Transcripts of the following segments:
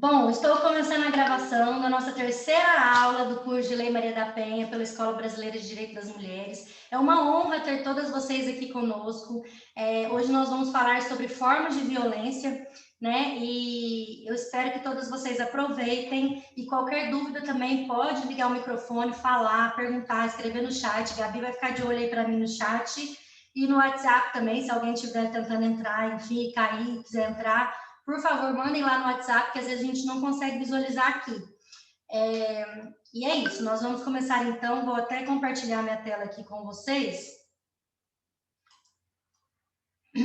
Bom, estou começando a gravação da nossa terceira aula do curso de Lei Maria da Penha pela Escola Brasileira de Direito das Mulheres. É uma honra ter todas vocês aqui conosco. Hoje nós vamos falar sobre formas de violência, né? E eu espero que todas vocês aproveitem. E qualquer dúvida também pode ligar o microfone, falar, perguntar, escrever no chat. Gabi vai ficar de olho aí para mim no chat. E no WhatsApp também, se alguém estiver tentando entrar, enfim, cair, quiser entrar, por favor, mandem lá no WhatsApp, que às vezes a gente não consegue visualizar aqui. E é isso, nós vamos começar então, vou até compartilhar minha tela aqui com vocês. É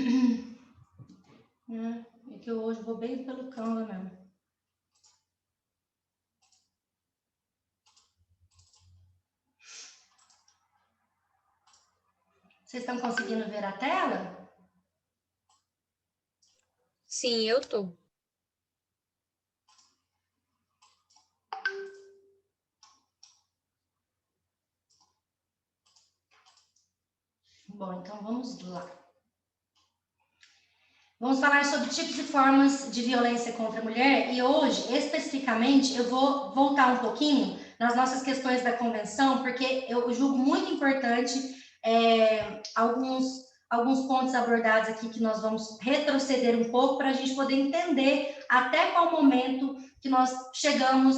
que eu hoje vou bem pelo Canva mesmo. Vocês estão conseguindo ver a tela? Sim, eu tô. Bom, então vamos lá. Vamos falar sobre tipos e formas de violência contra a mulher e hoje, especificamente, eu vou voltar um pouquinho nas nossas questões da convenção, porque eu julgo muito importante alguns pontos abordados aqui que nós vamos retroceder um pouco para a gente poder entender até qual momento que nós chegamos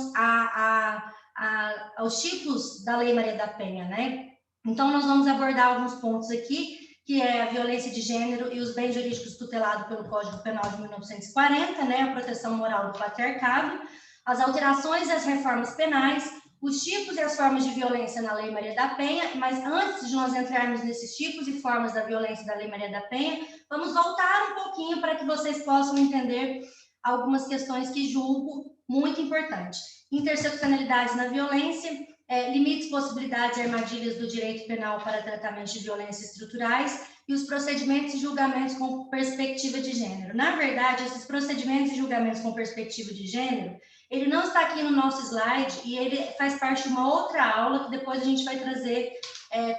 aos tipos da Lei Maria da Penha, né? Então, nós vamos abordar alguns pontos aqui, que é a violência de gênero e os bens jurídicos tutelados pelo Código Penal de 1940, né, a proteção moral do patriarcado, as alterações e as reformas penais, os tipos e as formas de violência na Lei Maria da Penha, mas antes de nós entrarmos nesses tipos e formas da violência da Lei Maria da Penha, vamos voltar um pouquinho para que vocês possam entender algumas questões que julgo muito importantes. Interseccionalidades na violência, limites, possibilidades e armadilhas do direito penal para tratamento de violências estruturais e os procedimentos e julgamentos com perspectiva de gênero. Na verdade, esses procedimentos e julgamentos com perspectiva de gênero, ele não está aqui no nosso slide e ele faz parte de uma outra aula que depois a gente vai trazer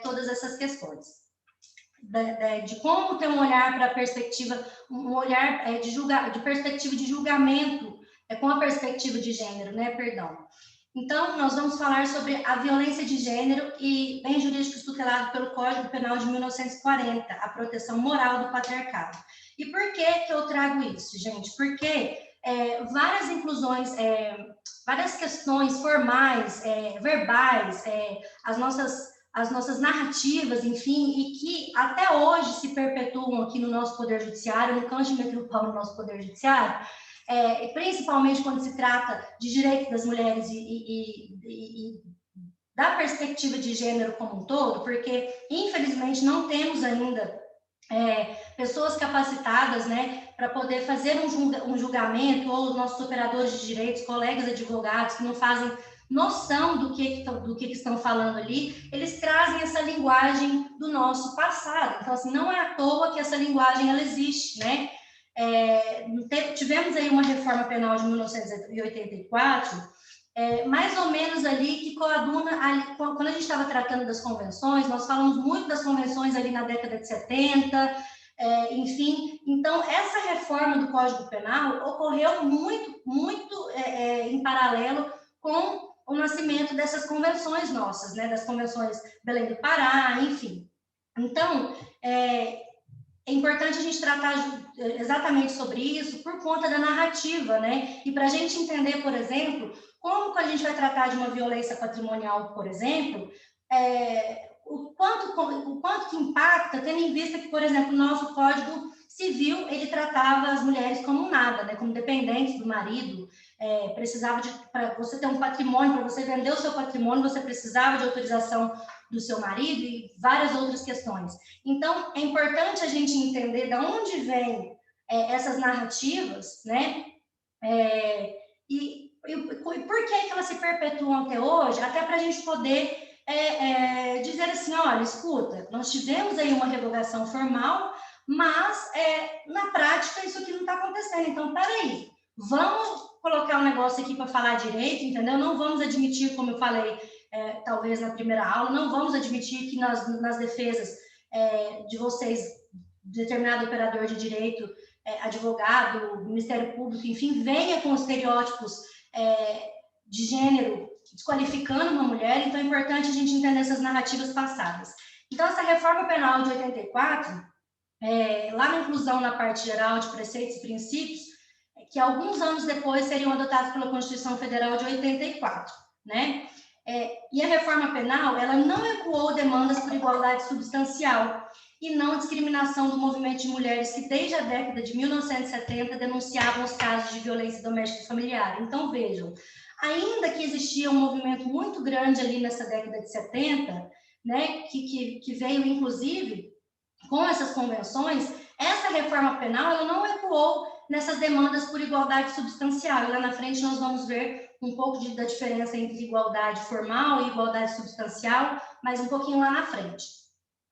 todas essas questões. De como ter um olhar para a perspectiva, um olhar de perspectiva de julgamento com a perspectiva de gênero, né? Perdão. Então, nós vamos falar sobre a violência de gênero e bens jurídicos tutelados pelo Código Penal de 1940, a proteção moral do patriarcado. E por que eu trago isso, gente? Porque várias inclusões, várias questões formais, verbais, as nossas narrativas, enfim, e que até hoje se perpetuam aqui no nosso Poder Judiciário, no canto de meter o pau no nosso Poder Judiciário, principalmente quando se trata de direito das mulheres e da perspectiva de gênero como um todo, porque, infelizmente, não temos ainda pessoas capacitadas, né, para poder fazer um julgamento, ou os nossos operadores de direitos, colegas advogados que não fazem noção do que estão falando ali, eles trazem essa linguagem do nosso passado. Então, assim, não é à toa que essa linguagem, ela existe, né? Tivemos aí uma reforma penal de 1984, mais ou menos ali que coaduna, quando a gente estava tratando das convenções, nós falamos muito das convenções ali na década de 70, enfim, então essa reforma do Código Penal ocorreu muito em paralelo com o nascimento dessas convenções nossas, né, das convenções Belém do Pará, enfim. Então, é importante a gente tratar exatamente sobre isso por conta da narrativa, né? E para a gente entender, por exemplo, como que a gente vai tratar de uma violência patrimonial, por exemplo, o quanto que impacta, tendo em vista que, por exemplo, o nosso Código Civil, ele tratava as mulheres como nada, né? Como dependentes do marido, precisava para você ter um patrimônio, para você vender o seu patrimônio, você precisava de autorização do seu marido e várias outras questões. Então, é importante a gente entender de onde vêm essas narrativas, né? E por que elas se perpetuam até hoje, até para a gente poder dizer assim, olha, escuta, nós tivemos aí uma revogação formal, mas na prática isso aqui não está acontecendo. Então, peraí, vamos colocar um negócio aqui para falar direito, entendeu? Não vamos admitir, como eu falei, talvez na primeira aula, não vamos admitir que nas defesas de vocês, determinado operador de direito, advogado, Ministério Público, enfim, venha com estereótipos de gênero desqualificando uma mulher, então é importante a gente entender essas narrativas passadas. Então, essa reforma penal de 84, lá na inclusão na parte geral de preceitos e princípios, que alguns anos depois seriam adotados pela Constituição Federal de 84, né? E a reforma penal, ela não ecoou demandas por igualdade substancial e não discriminação do movimento de mulheres que desde a década de 1970 denunciavam os casos de violência doméstica e familiar. Então, vejam, ainda que existia um movimento muito grande ali nessa década de 70, né, que veio, inclusive, com essas convenções, essa reforma penal ela não ecoou nessas demandas por igualdade substancial. E lá na frente nós vamos ver um pouco da diferença entre igualdade formal e igualdade substancial, mas um pouquinho lá na frente.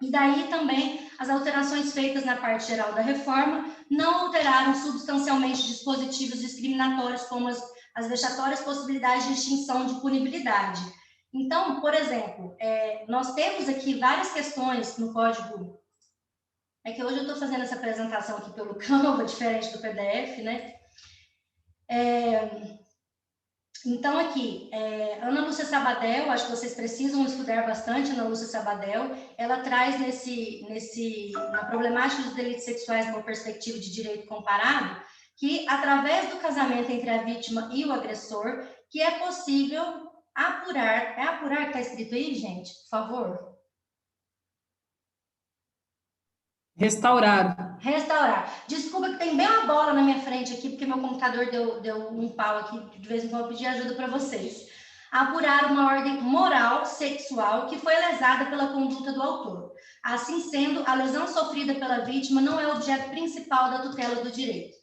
E daí também as alterações feitas na parte geral da reforma não alteraram substancialmente dispositivos discriminatórios, como as vexatórias possibilidades de extinção de punibilidade. Então, por exemplo, nós temos aqui várias questões no Código. É que hoje eu estou fazendo essa apresentação aqui pelo Canva, diferente do PDF, né? Então, aqui, Ana Lúcia Sabadell, acho que vocês precisam estudar bastante Ana Lúcia Sabadell, ela traz na problemática dos delitos sexuais uma perspectiva de direito comparado, que através do casamento entre a vítima e o agressor, que é possível apurar, apurar que está escrito aí, gente, por favor? Restaurar. Desculpa que tem bem uma bola na minha frente aqui, porque meu computador deu um pau aqui, de vez em quando eu pedi ajuda para vocês. Apurar uma ordem moral sexual que foi lesada pela conduta do autor. Assim sendo, a lesão sofrida pela vítima não é o objeto principal da tutela do direito.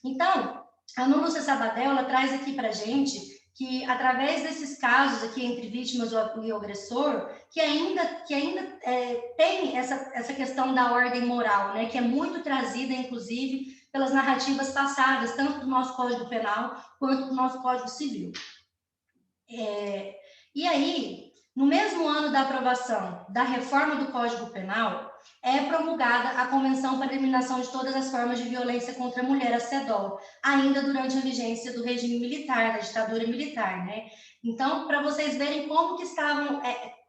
Então, a Ana Lúcia Sabadell, ela traz aqui para a gente que, através desses casos aqui entre vítimas e o agressor, que ainda tem essa questão da ordem moral, né, que é muito trazida, inclusive, pelas narrativas passadas, tanto do nosso Código Penal quanto do nosso Código Civil. E aí, no mesmo ano da aprovação da reforma do Código Penal, é promulgada a Convenção para a Eliminação de Todas as Formas de Violência contra a Mulher, a CEDAW, ainda durante a vigência do regime militar, da ditadura militar, né? Então, para vocês verem como que estavam,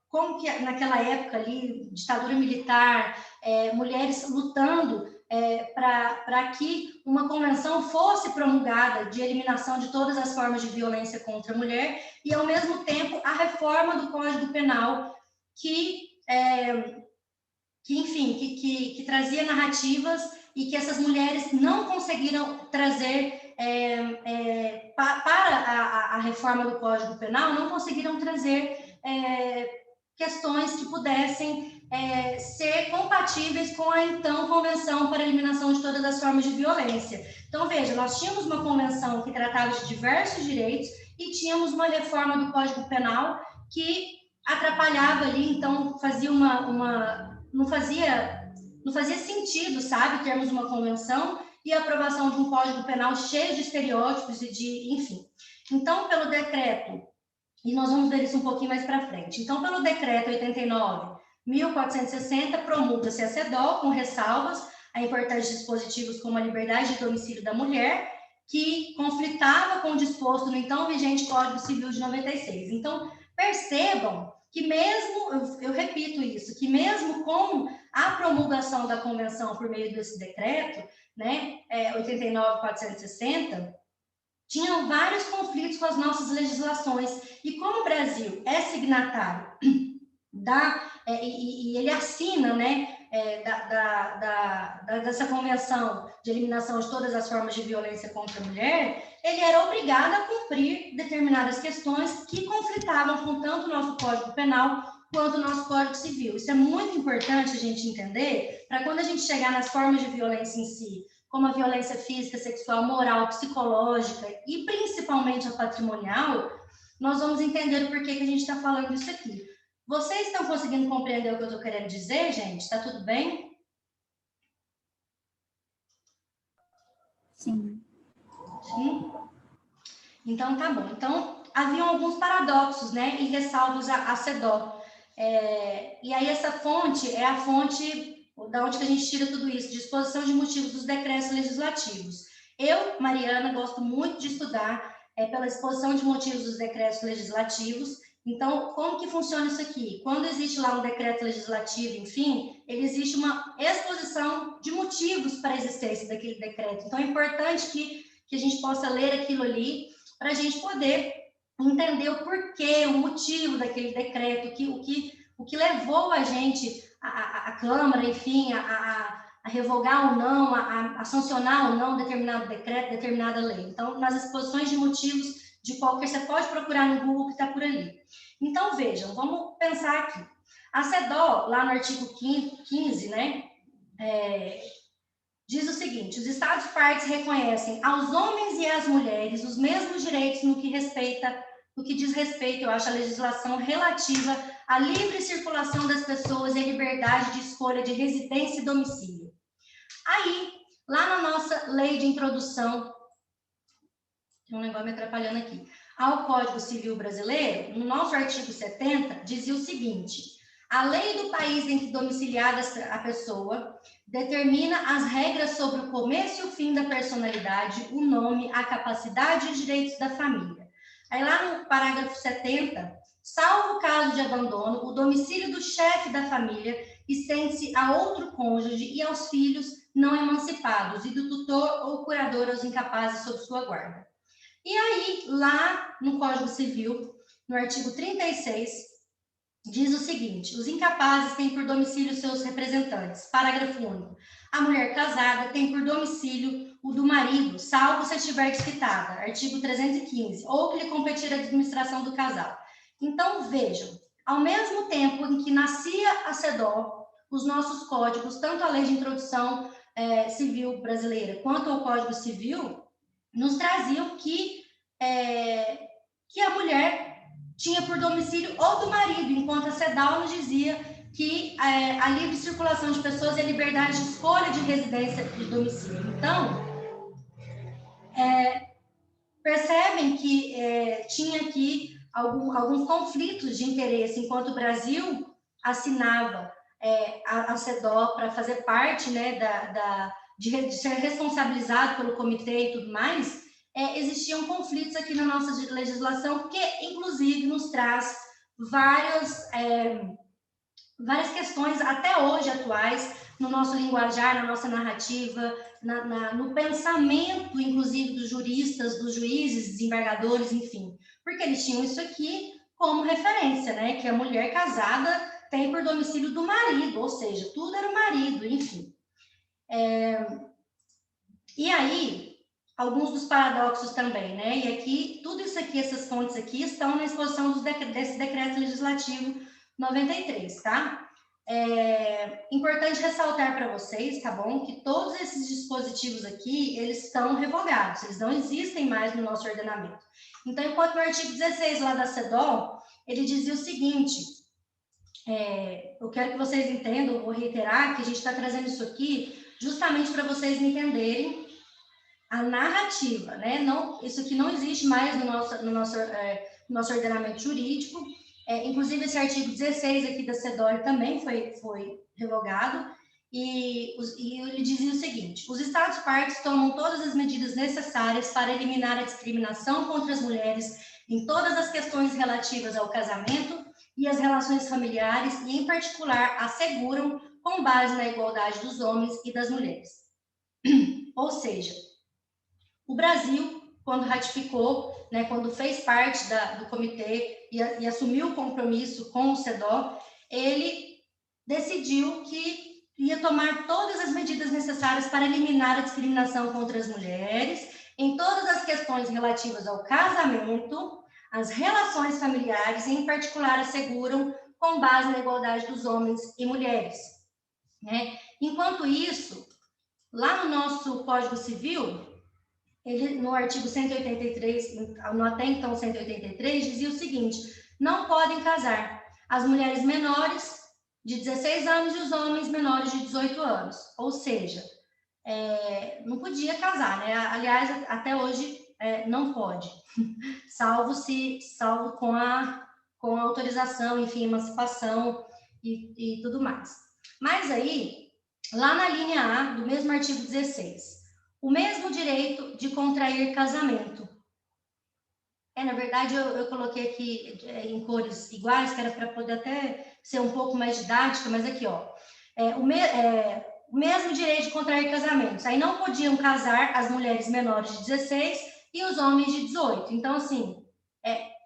como que naquela época ali, ditadura militar, mulheres lutando para que uma convenção fosse promulgada de eliminação de todas as formas de violência contra a mulher e, ao mesmo tempo, a reforma do Código Penal que trazia narrativas e que essas mulheres não conseguiram trazer para a reforma do Código Penal, não conseguiram trazer questões que pudessem ser compatíveis com a então Convenção para a Eliminação de Todas as Formas de Violência. Então, veja, nós tínhamos uma convenção que tratava de diversos direitos e tínhamos uma reforma do Código Penal que atrapalhava ali, então fazia não fazia sentido, sabe, termos uma convenção e a aprovação de um Código Penal cheio de estereótipos enfim. Então, pelo decreto, e nós vamos ver isso um pouquinho mais para frente. Então, pelo decreto 89.460, promulga-se a CEDAW, com ressalvas a importantes dispositivos como a liberdade de domicílio da mulher, que conflitava com o disposto no então vigente Código Civil de 96. Então, percebam que mesmo, eu repito isso, que mesmo com a promulgação da convenção por meio desse decreto, né, 89.460, tinham vários conflitos com as nossas legislações. E como o Brasil é signatário e ele assina, né, dessa convenção de eliminação de todas as formas de violência contra a mulher, ele era obrigado a cumprir determinadas questões que conflitavam com tanto o nosso Código Penal quanto o nosso Código Civil. Isso é muito importante a gente entender, para quando a gente chegar nas formas de violência em si, como a violência física, sexual, moral, psicológica e principalmente a patrimonial, nós vamos entender o porquê que a gente está falando isso aqui. Vocês estão conseguindo compreender o que eu estou querendo dizer, gente? Está tudo bem? Sim. Sim? Então, tá bom. Então, haviam alguns paradoxos, né? E ressalvos a CEDAW. E aí, essa fonte é a fonte da onde que a gente tira tudo isso? De exposição de motivos dos decretos legislativos. Eu, Mariana, gosto muito de estudar pela exposição de motivos dos decretos legislativos. Então, como que funciona isso aqui? Quando existe lá um decreto legislativo, enfim, ele existe uma exposição de motivos para a existência daquele decreto. Então, é importante que a gente possa ler aquilo ali para a gente poder entender o porquê, o motivo daquele decreto, o que levou a gente, a Câmara, enfim, a revogar ou não, a sancionar ou não determinado decreto, determinada lei. Então, nas exposições de motivos de qualquer, você pode procurar no Google que está por ali. Então, vejam, vamos pensar aqui. A CEDAW, lá no artigo 15, né, diz o seguinte: os Estados partes reconhecem aos homens e às mulheres os mesmos direitos no que diz respeito, eu acho, à legislação relativa à livre circulação das pessoas e à liberdade de escolha de residência e domicílio. Aí, lá na nossa lei de introdução, tem um negócio me atrapalhando aqui, ao Código Civil Brasileiro, no nosso artigo 70, dizia o seguinte: a lei do país em que domiciliada a pessoa determina as regras sobre o começo e o fim da personalidade, o nome, a capacidade e os direitos da família. Aí lá no parágrafo 70, salvo o caso de abandono, o domicílio do chefe da família estende-se a outro cônjuge e aos filhos não emancipados e do tutor ou curador aos incapazes sob sua guarda. E aí, lá no Código Civil, no artigo 36, diz o seguinte: os incapazes têm por domicílio seus representantes. Parágrafo único. A mulher casada tem por domicílio o do marido, salvo se estiver desquitada. Artigo 315. Ou que lhe competir a administração do casal. Então, vejam, ao mesmo tempo em que nascia a CEDAW, os nossos códigos, tanto a lei de introdução civil brasileira quanto ao Código Civil, nos traziam que a mulher tinha por domicílio ou do marido, enquanto a CEDAW nos dizia que a livre circulação de pessoas e a liberdade de escolha de residência e domicílio. Então, percebem que tinha aqui alguns conflitos de interesse, enquanto o Brasil assinava a CEDAW para fazer parte, né, de ser responsabilizado pelo comitê e tudo mais. Existiam conflitos aqui na nossa legislação, que, inclusive, nos traz várias questões, até hoje, atuais, no nosso linguajar, na nossa narrativa, no pensamento, inclusive, dos juristas, dos juízes, desembargadores, enfim. Porque eles tinham isso aqui como referência, né? Que a mulher casada tem por domicílio do marido, ou seja, tudo era o marido, enfim. E aí, alguns dos paradoxos também, né? E aqui, tudo isso aqui, essas fontes aqui, estão na exposição desse decreto legislativo 93, tá? Importante ressaltar para vocês, tá bom? Que todos esses dispositivos aqui, eles estão revogados, eles não existem mais no nosso ordenamento. Então, enquanto no artigo 16 lá da CEDAW, ele dizia o seguinte: eu quero que vocês entendam, vou reiterar que a gente está trazendo isso aqui justamente para vocês entenderem a narrativa, né? Não, isso aqui não existe mais no nosso ordenamento jurídico. Inclusive, esse artigo 16 aqui da CEDAW também foi revogado, e ele dizia o seguinte: os Estados partes tomam todas as medidas necessárias para eliminar a discriminação contra as mulheres em todas as questões relativas ao casamento e às relações familiares, e, em particular, asseguram com base na igualdade dos homens e das mulheres. Ou seja, o Brasil, quando ratificou, né, quando fez parte do comitê e assumiu o compromisso com o CEDAW, ele decidiu que ia tomar todas as medidas necessárias para eliminar a discriminação contra as mulheres em todas as questões relativas ao casamento, as relações familiares, e, em particular, asseguram com base na igualdade dos homens e mulheres, né? Enquanto isso, lá no nosso Código Civil, ele, no artigo 183, no até então 183, dizia o seguinte: não podem casar as mulheres menores de 16 anos e os homens menores de 18 anos. Ou seja, não podia casar, né? Aliás, até hoje não pode, salvo com a autorização, enfim, emancipação e tudo mais. Mas aí, lá na linha A, do mesmo artigo 16, o mesmo direito de contrair casamento. Na verdade, eu coloquei aqui em cores iguais, que era para poder até ser um pouco mais didática, mas aqui, ó, o mesmo direito de contrair casamentos. Aí não podiam casar as mulheres menores de 16 e os homens de 18. Então, assim,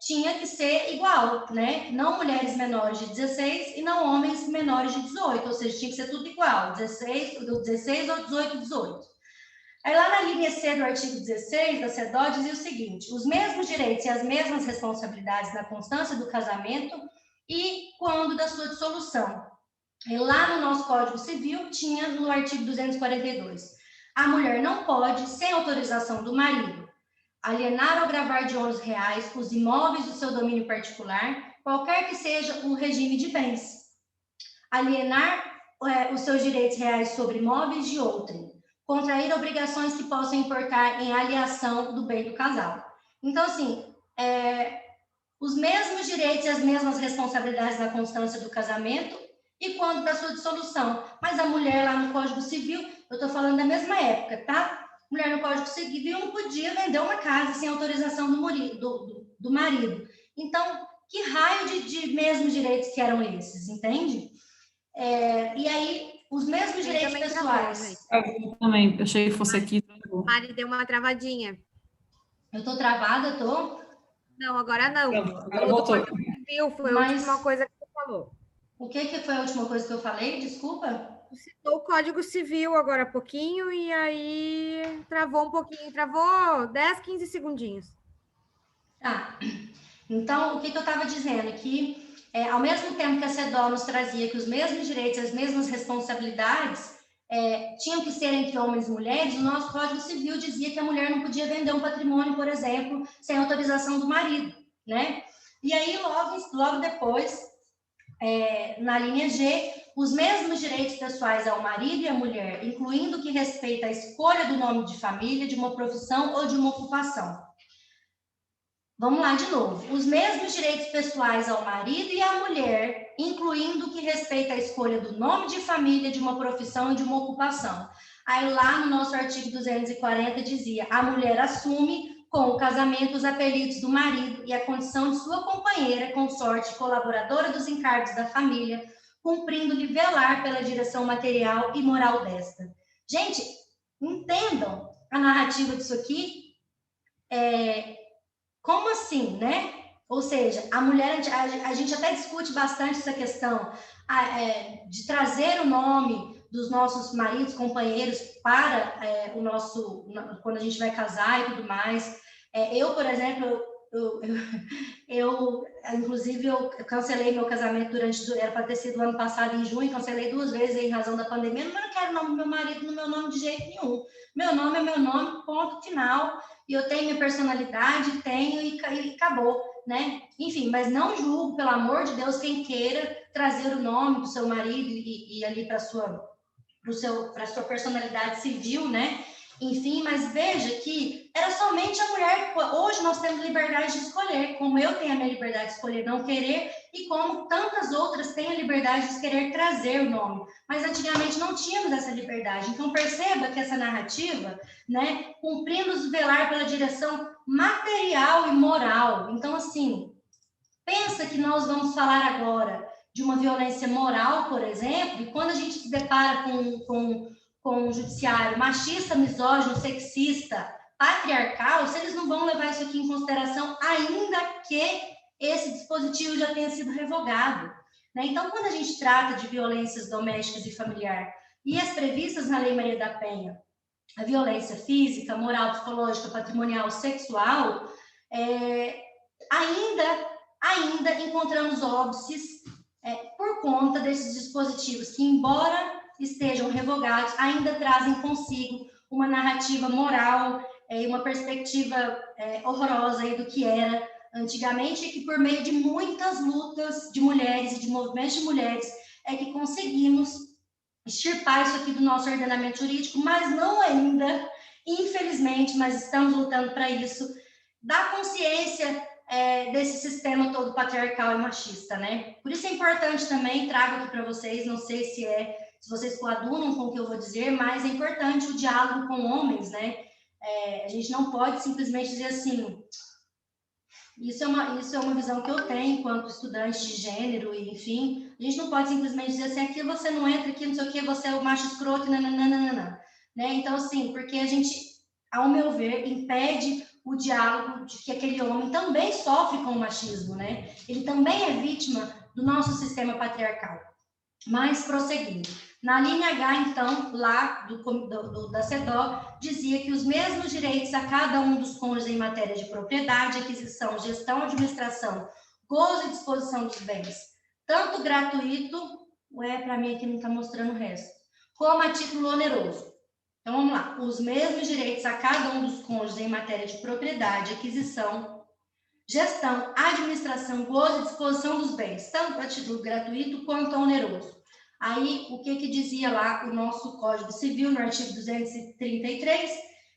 tinha que ser igual, né? Não mulheres menores de 16 e não homens menores de 18, ou seja, tinha que ser tudo igual, 16 ou 18. Aí lá na linha C do artigo 16 da CEDO dizia o seguinte: os mesmos direitos e as mesmas responsabilidades na constância do casamento e quando da sua dissolução. E lá no nosso Código Civil tinha no artigo 242: a mulher não pode, sem autorização do marido, alienar ou gravar de ônus reais os imóveis do seu domínio particular, qualquer que seja o regime de bens. Alienar os seus direitos reais sobre imóveis de outrem. Contrair obrigações que possam importar em alienação do bem do casal. Então, assim, os mesmos direitos e as mesmas responsabilidades na constância do casamento e quando da sua dissolução. Mas a mulher lá no Código Civil, eu estou falando da mesma época, tá? Mulher no Código Civil não podia vender uma casa sem autorização do marido. Então, que raio de mesmos direitos que eram esses, entende? E aí, os mesmos direitos pessoais. Eu também, eu achei que fosse aqui. Mari, deu uma travadinha. Eu tô travada, tô? Não, agora não. Agora voltou. Foi a última coisa que você falou. O que foi a última coisa que eu falei? Desculpa. Você citou o Código Civil agora há pouquinho e aí travou um pouquinho, travou 10, 15 segundinhos. Então, o que eu estava dizendo? Que, ao mesmo tempo que a CEDO nos trazia que os mesmos direitos e as mesmas responsabilidades tinham que ser entre homens e mulheres, o nosso Código Civil dizia que a mulher não podia vender um patrimônio, por exemplo, sem autorização do marido, né? E aí, logo depois, na linha G, os mesmos direitos pessoais ao marido e à mulher, incluindo o que respeita à escolha do nome de família, de uma profissão ou de uma ocupação. Vamos lá de novo. Os mesmos direitos pessoais ao marido e à mulher, incluindo o que respeita à escolha do nome de família, de uma profissão e de uma ocupação. Aí lá no nosso artigo 240 dizia: a mulher assume com o casamento os apelidos do marido e a condição de sua companheira, consorte, colaboradora dos encargos da família, cumprindo-lhe velar pela direção material e moral desta. Gente, entendam a narrativa disso aqui. Como assim, né? Ou seja, a mulher, a gente até discute bastante essa questão de trazer o nome dos nossos maridos, companheiros para o nosso, quando a gente vai casar e tudo mais. Eu, por exemplo, inclusive, eu cancelei meu casamento era para ter sido ano passado, em junho, cancelei 2 vezes em razão da pandemia, mas não quero o nome do meu marido no meu nome de jeito nenhum. Meu nome é meu nome, ponto final, e eu tenho minha personalidade, e acabou, né? Enfim, mas não julgo, pelo amor de Deus, quem queira trazer o nome do seu marido e ali para sua personalidade civil, né? Enfim, mas veja que era somente a mulher. Hoje nós temos liberdade de escolher, como eu tenho a minha liberdade de escolher não querer, e como tantas outras têm a liberdade de querer trazer o nome. Mas antigamente não tínhamos essa liberdade. Então perceba que essa narrativa, né, cumprindo velar pela direção material e moral. Então, assim, pensa que nós vamos falar agora de uma violência moral, por exemplo, e quando a gente se depara com um judiciário machista, misógino, sexista, patriarcal, se eles não vão levar isso aqui em consideração, ainda que esse dispositivo já tenha sido revogado, né? Então, quando a gente trata de violências domésticas e familiar e as previstas na Lei Maria da Penha, a violência física, moral, psicológica, patrimonial, sexual, ainda encontramos óbices por conta desses dispositivos que, embora estejam revogados, ainda trazem consigo uma narrativa moral e uma perspectiva horrorosa aí do que era antigamente, e que por meio de muitas lutas de mulheres e de movimentos de mulheres é que conseguimos extirpar isso aqui do nosso ordenamento jurídico, mas não ainda, infelizmente, mas estamos lutando para isso, da consciência desse sistema todo patriarcal e machista, né? Por isso é importante também, trago aqui para vocês, não sei se se vocês coadunam com o que eu vou dizer, mais é importante o diálogo com homens, né? A gente não pode simplesmente dizer assim, isso é uma visão que eu tenho enquanto estudante de gênero, e enfim, a gente não pode simplesmente dizer assim, aqui você não entra, aqui não sei o que, você é o macho escroto, nananana, né? Então, assim, porque a gente, ao meu ver, impede o diálogo de que aquele homem também sofre com o machismo, né? Ele também é vítima do nosso sistema patriarcal. Mas, prosseguindo. Na linha H, então, lá da CEDO, dizia que os mesmos direitos a cada um dos cônjuges em matéria de propriedade, aquisição, gestão, administração, gozo e disposição dos bens, tanto gratuito, para mim aqui não está mostrando o resto, como a título oneroso. Então, vamos lá. Os mesmos direitos a cada um dos cônjuges em matéria de propriedade, aquisição, gestão, administração, gozo e disposição dos bens, tanto a título gratuito quanto oneroso. Aí, o que dizia lá o nosso Código Civil, no artigo 233,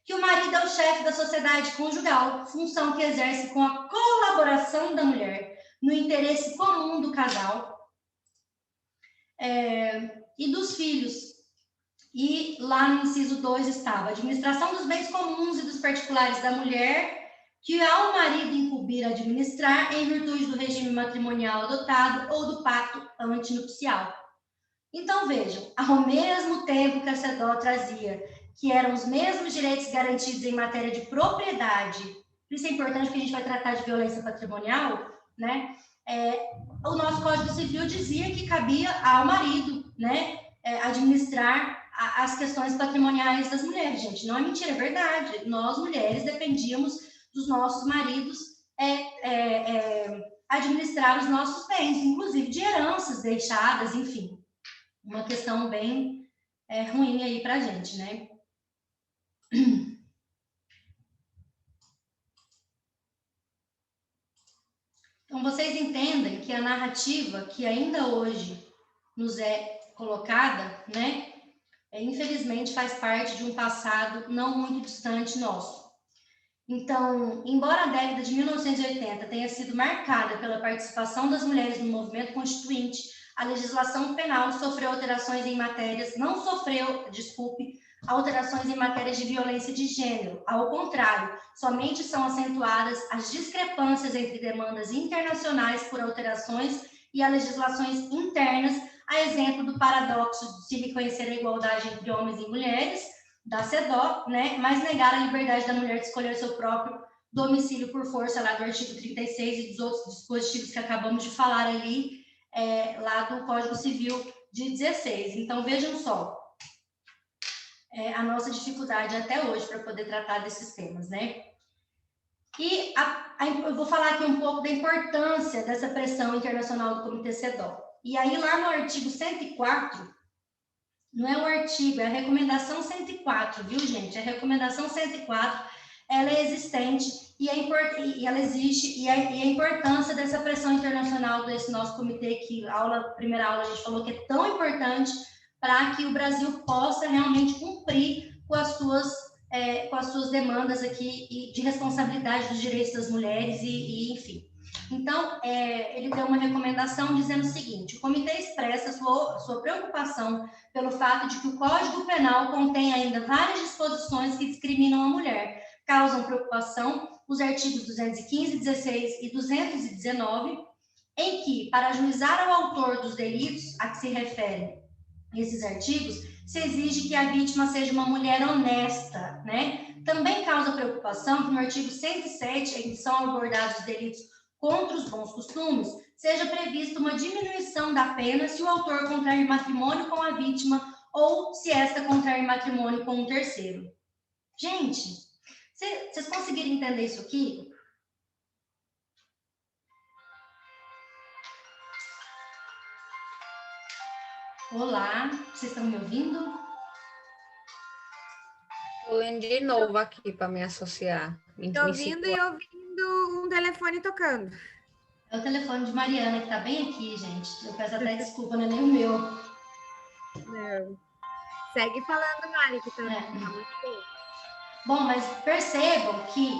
que o marido é o chefe da sociedade conjugal, função que exerce com a colaboração da mulher no interesse comum do casal e dos filhos. E lá no inciso 2 estava a administração dos bens comuns e dos particulares da mulher, que ao marido incumbir administrar em virtude do regime matrimonial adotado ou do pacto antinupcial. Então, vejam, ao mesmo tempo que a CEDO trazia que eram os mesmos direitos garantidos em matéria de propriedade, isso é importante porque a gente vai tratar de violência patrimonial, né? O nosso Código Civil dizia que cabia ao marido, né, administrar as questões patrimoniais das mulheres. Gente, não é mentira, é verdade. Nós, mulheres, dependíamos dos nossos maridos administrar os nossos bens, inclusive de heranças deixadas, enfim. Uma questão bem ruim aí para a gente, né? Então, vocês entendem que a narrativa que ainda hoje nos é colocada, né, infelizmente faz parte de um passado não muito distante nosso. Então, embora a década de 1980 tenha sido marcada pela participação das mulheres no movimento constituinte, a legislação penal sofreu alterações em matérias, não sofreu, desculpe, alterações em matérias de violência de gênero. Ao contrário, somente são acentuadas as discrepâncias entre demandas internacionais por alterações e as legislações internas, a exemplo do paradoxo de se reconhecer a igualdade entre homens e mulheres, da CEDO, né, mas negar a liberdade da mulher de escolher seu próprio domicílio por força, lá do artigo 36 e dos outros dispositivos que acabamos de falar ali, lá do Código Civil de 16. Então, vejam só, a nossa dificuldade até hoje para poder tratar desses temas, né? E eu vou falar aqui um pouco da importância dessa pressão internacional do Comitê CEDO. E aí, lá no artigo 104, não é o artigo, é a recomendação 104, viu, gente? A recomendação 104, ela é existente e ela existe, e a importância dessa pressão internacional desse nosso comitê, que primeira aula a gente falou que é tão importante para que o Brasil possa realmente cumprir com as suas demandas aqui e de responsabilidade dos direitos das mulheres e enfim. Então, ele deu uma recomendação dizendo o seguinte: o comitê expressa sua preocupação pelo fato de que o Código Penal contém ainda várias disposições que discriminam a mulher. Causam preocupação os artigos 215, 16 e 219, em que, para ajuizar ao autor dos delitos a que se referem esses artigos, se exige que a vítima seja uma mulher honesta, né? Também causa preocupação que no artigo 107, em que são abordados os delitos contra os bons costumes, seja prevista uma diminuição da pena se o autor contrair matrimônio com a vítima ou se esta contrair matrimônio com um terceiro. Gente, vocês conseguiram entender isso aqui? Olá, vocês estão me ouvindo? Estou lendo de novo aqui para me associar. Estou ouvindo e ouvindo um telefone tocando. É o telefone de Mariana, que está bem aqui, gente. Eu peço até desculpa, não é nem o meu. Não. Segue falando, Mari, que tá muito bom. Bom, mas percebam que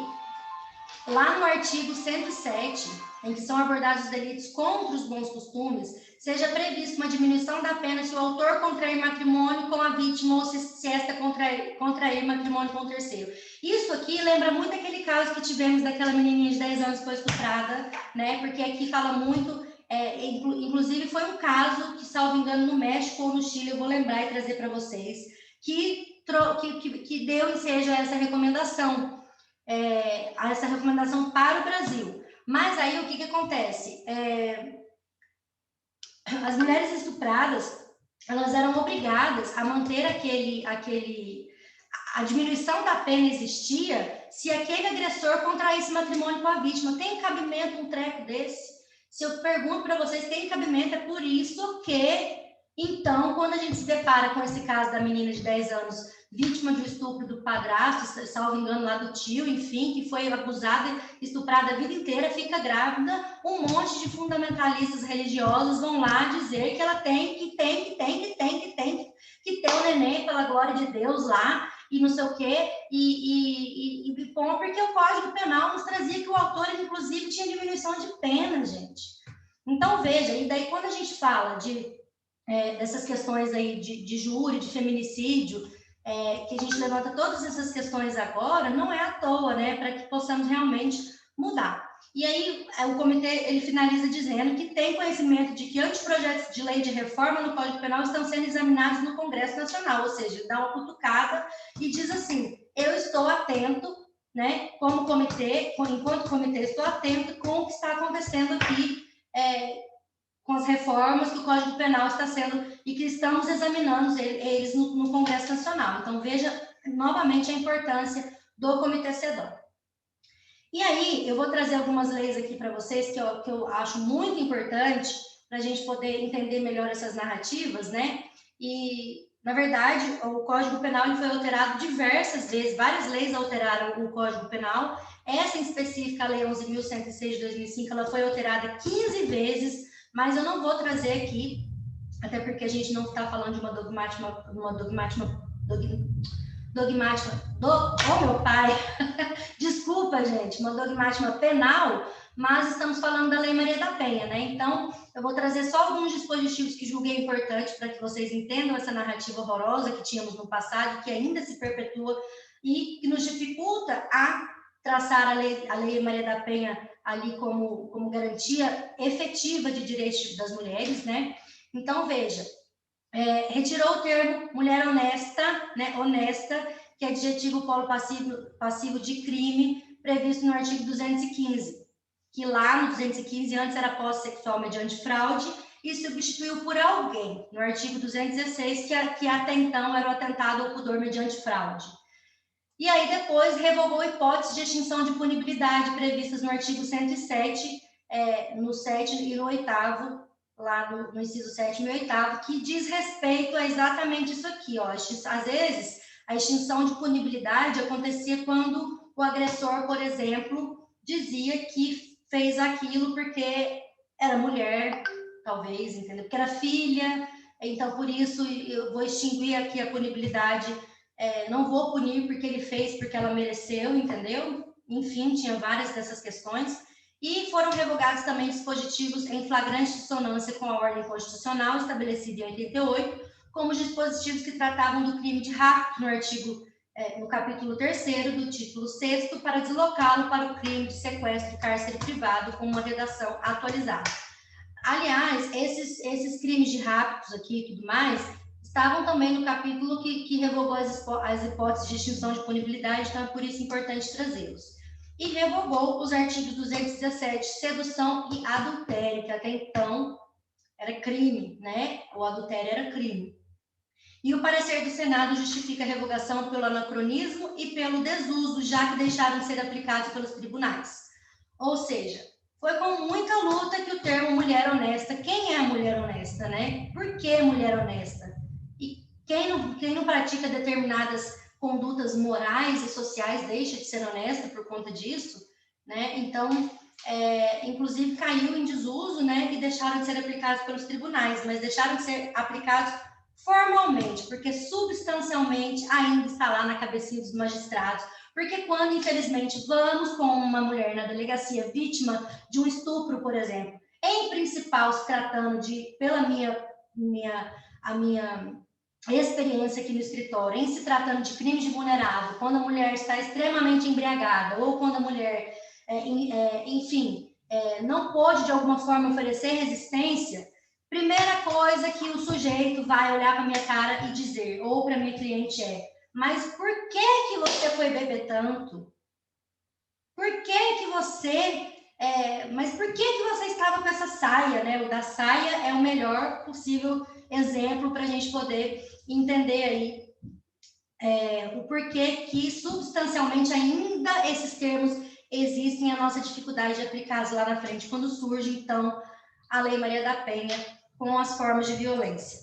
lá no artigo 107, em que são abordados os delitos contra os bons costumes, seja prevista uma diminuição da pena se o autor contrair matrimônio com a vítima ou se esta contrair matrimônio com o terceiro. Isso aqui lembra muito aquele caso que tivemos daquela menininha de 10 anos que foi estuprada, né? Porque aqui fala muito, inclusive foi um caso que, salvo engano, no México ou no Chile, eu vou lembrar e trazer para vocês, que deu ensejo a essa recomendação para o Brasil. Mas aí o que acontece? As mulheres estupradas, elas eram obrigadas a manter a diminuição da pena existia se aquele agressor contraísse matrimônio com a vítima. Tem cabimento um treco desse? Se eu pergunto para vocês, tem cabimento? É por isso que, então, quando a gente se depara com esse caso da menina de 10 anos, vítima de um estupro do padrasto, salvo engano lá do tio, enfim, que foi abusada, estuprada a vida inteira, fica grávida, um monte de fundamentalistas religiosos vão lá dizer que ela tem que ter o neném pela glória de Deus lá, e não sei o quê, bom, porque o Código Penal nos trazia que o autor, inclusive, tinha diminuição de pena, gente. Então, veja, e daí quando a gente fala dessas questões aí de júri, de feminicídio, que a gente levanta todas essas questões agora, não é à toa, né, para que possamos realmente mudar. E aí o comitê, ele finaliza dizendo que tem conhecimento de que anteprojetos de lei de reforma no Código Penal estão sendo examinados no Congresso Nacional, ou seja, ele dá uma cutucada e diz assim, eu estou atento, né, como comitê, enquanto comitê, estou atento com o que está acontecendo aqui, com as reformas que o Código Penal está sendo, e que estamos examinando eles no Congresso Nacional. Então, veja novamente a importância do Comitê CEDAW. E aí, eu vou trazer algumas leis aqui para vocês que eu acho muito importante para a gente poder entender melhor essas narrativas, né? E, na verdade, o Código Penal ele foi alterado diversas vezes, várias leis alteraram o Código Penal. Essa em específica, a Lei 11.106 de 2005, ela foi alterada 15 vezes, mas eu não vou trazer aqui, até porque a gente não está falando de uma dogmática, meu pai, desculpa, gente, uma dogmática penal, mas estamos falando da Lei Maria da Penha, né? Então, eu vou trazer só alguns dispositivos que julguei importantes para que vocês entendam essa narrativa horrorosa que tínhamos no passado, que ainda se perpetua e que nos dificulta a traçar a Lei Maria da Penha ali como garantia efetiva de direitos das mulheres, né? Então, veja, retirou o termo mulher honesta, né? Honesta, que é adjetivo polo passivo de crime, previsto no artigo 215, que lá no 215 antes era posse sexual mediante fraude, e substituiu por alguém, no artigo 216, que até então era o atentado ao pudor mediante fraude. E aí depois revogou hipóteses de extinção de punibilidade previstas no artigo 107, no 7 e no 8º, lá no inciso 7 e 8º, que diz respeito a exatamente isso aqui, ó. Às vezes, a extinção de punibilidade acontecia quando o agressor, por exemplo, dizia que fez aquilo porque era mulher, talvez, entendeu? Porque era filha, então por isso eu vou extinguir aqui a punibilidade, não vou punir porque ele fez, porque ela mereceu, entendeu? Enfim, tinha várias dessas questões. E foram revogados também dispositivos em flagrante dissonância com a ordem constitucional estabelecida em 88, como os dispositivos que tratavam do crime de rapto no capítulo 3º do título 6º, para deslocá-lo para o crime de sequestro e cárcere privado, com uma redação atualizada. Aliás, esses crimes de raptos aqui e tudo mais estavam também no capítulo que revogou as hipóteses de extinção de punibilidade, então é por isso importante trazê-los. E revogou os artigos 217, sedução e adultério, que até então era crime, né? O adultério era crime. E o parecer do Senado justifica a revogação pelo anacronismo e pelo desuso, já que deixaram de ser aplicados pelos tribunais. Ou seja, foi com muita luta que o termo mulher honesta, quem é a mulher honesta, né? Por que mulher honesta? E quem não pratica determinadas condutas morais e sociais deixa de ser honesta por conta disso, né? Então, inclusive caiu em desuso, né? E deixaram de ser aplicados pelos tribunais, mas deixaram de ser aplicados formalmente, porque substancialmente ainda está lá na cabecinha dos magistrados, Porque quando, infelizmente, vamos com uma mulher na delegacia vítima de um estupro, por exemplo, em principal se tratando de, pela a minha experiência aqui no escritório, em se tratando de crime de vulnerável, quando a mulher está extremamente embriagada ou quando a mulher, enfim, não pôde de alguma forma oferecer resistência, primeira coisa que o sujeito vai olhar para minha cara e dizer, ou para minha cliente mas por que você foi beber tanto? Por que você... mas por que você estava com essa saia, né? O da saia é o melhor possível exemplo para a gente poder entender aí o porquê que substancialmente ainda esses termos existem, a nossa dificuldade de aplicá-los lá na frente, quando surge, então, a Lei Maria da Penha com as formas de violência.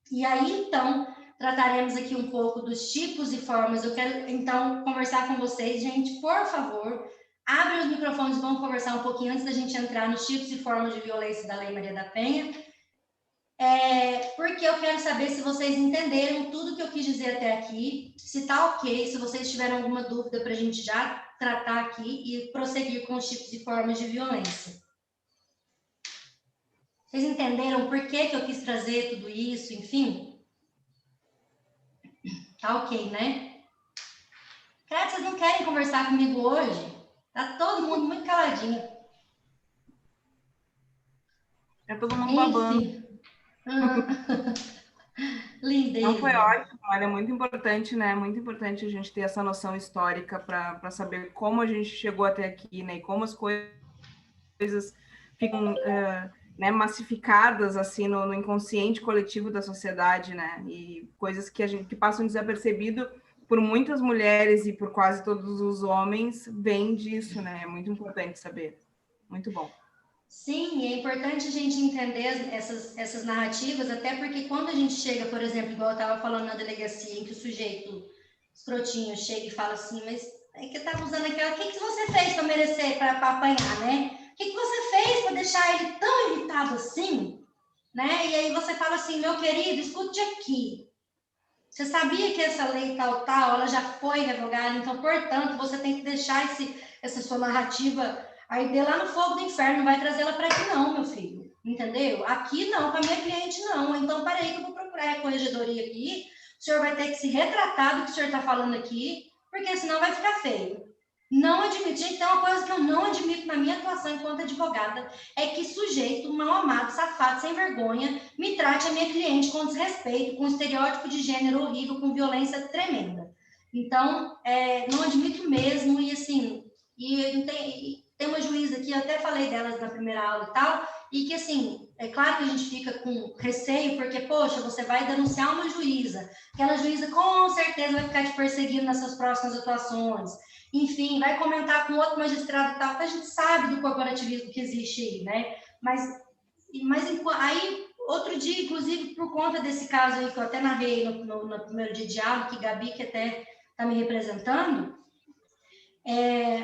E aí, então, trataremos aqui um pouco dos tipos e formas. Eu quero, então, conversar com vocês. Gente, por favor, abrem os microfones e vamos conversar um pouquinho antes da gente entrar nos tipos e formas de violência da Lei Maria da Penha. Porque eu quero saber se vocês entenderam tudo que eu quis dizer até aqui, se está ok, se vocês tiveram alguma dúvida para a gente já tratar aqui e prosseguir com os tipos e formas de violência. Vocês entenderam por que eu quis trazer tudo isso, enfim? Tá ok, né? Cara, vocês não querem conversar comigo hoje? Tá todo mundo muito caladinho. É todo mundo babando. Lindeza. Não, foi ótimo, olha, é muito importante, né? Muito importante a gente ter essa noção histórica para saber como a gente chegou até aqui, né? E como as coisas ficam né, massificadas assim no inconsciente coletivo da sociedade, né? E coisas que passam desapercebido por muitas mulheres e por quase todos os homens vêm disso, né? É muito importante saber. Muito bom. Sim, é importante a gente entender essas narrativas, até porque quando a gente chega, por exemplo, igual eu estava falando na delegacia, em que o sujeito escrotinho chega e fala assim, mas é que estava usando aquela, o que você fez para merecer, para apanhar, né? O que você fez para deixar ele tão irritado assim, né? E aí você fala assim, meu querido, escute aqui. Você sabia que essa lei tal, ela já foi revogada, então, portanto, você tem que deixar essa sua narrativa arder lá no fogo do inferno, não vai trazê-la para aqui não, meu filho, entendeu? Aqui não, para minha cliente não, então peraí que eu vou procurar a corregedoria aqui, o senhor vai ter que se retratar do que o senhor está falando aqui, porque senão vai ficar feio. Não admito, gente, tem uma coisa que eu não admito na minha atuação enquanto advogada, é que sujeito mal amado, safado, sem vergonha, me trate a minha cliente com desrespeito, com estereótipo de gênero horrível, com violência tremenda. Então, não admito mesmo, e assim, tem uma juíza aqui, eu até falei delas na primeira aula e tal, e que assim, é claro que a gente fica com receio, porque, poxa, você vai denunciar uma juíza, aquela juíza com certeza vai ficar te perseguindo nas suas próximas atuações, enfim, vai comentar com outro magistrado e tal, porque a gente sabe do corporativismo que existe aí, né? Mas aí, outro dia, inclusive, por conta desse caso aí, que eu até narrei no primeiro dia de aula, que Gabi, que até está me representando,